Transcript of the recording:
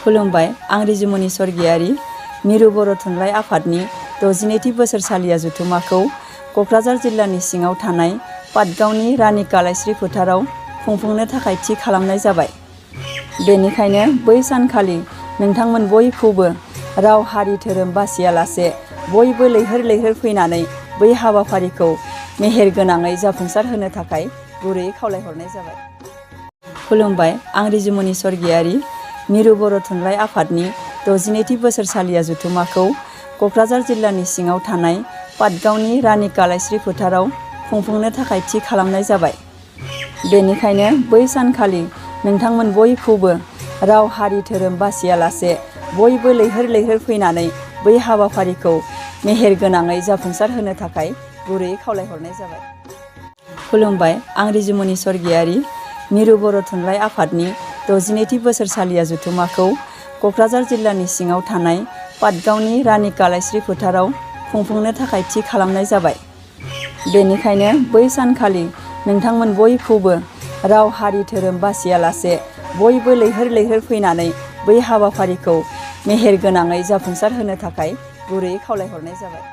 खुलुमबाय, आं रिजुमनि सर्गियारि मिरु बर' थुनलाइ आफादनि 62थि बोसोरसालिया जथुम्माखौ क'क्राझार जिल्लानि सिङाव थानाय पाटगावनि रानि कालाइस्रि फोथाराव खुंफुंनो थाखाय थि खालामनाय जाबाय। बेनिखायनो बै सानखालि नोंथांमोन बयखौबो राव हारि धोरोम बासियालासे बयबो लैहोर लैहोर फैनानै बै हाबाफारिखौ मेहेर गोनाङै जाफुंसार होनो थाखाय गुरैयै खावलायहरनाय जाबाय। खुलुमबाय, आं रिजुमनि सर्गियारि मिरु बर' थुनलाइ आफादनि 62थि बोसोरसालिया जथुम्माखौ क'क्राझार जिल्लानि सिङाव थानाय पाटगावनि रानि कालाइस्रि फोथाराव खुंफुंनो थाखाय थि खालामनाय जाबाय। बेनिखायनो बै सानखालि नोंथांमोन बयखौबो राव हारि धोरोम बासियालासे बयबो लैहोर लैहोर फैनानै बै हाबाफारिखौ मेहेर गोनाङै जाफुंसार होनो थाखाय गुरैयै खावलायहरनाय जाबाय। खुलुमबाय, आं रिजुमनि सर्गियारि मिरु बर' थुनलाइ आफादनि 62थि बोसोरसालिया जथुम्माखौ क'क्राझार जिल्लानि सिङाव थानाय पाटगावनि रानि कालाइस्रि फोथाराव खुंफुंनो थाखाय थि खालामनाय जाबाय। बेनिखायनो बै सानखालि नोंथांमोन बयखौबो राव हारि धोरोम बासियालासे बयबो लैहोर लैहोर फैनानै बै हाबाफारिखौ मेहेर गोनाङै जाफुंसार होनो थाखाय गुरैयै खावलायहरनाय जाबाय।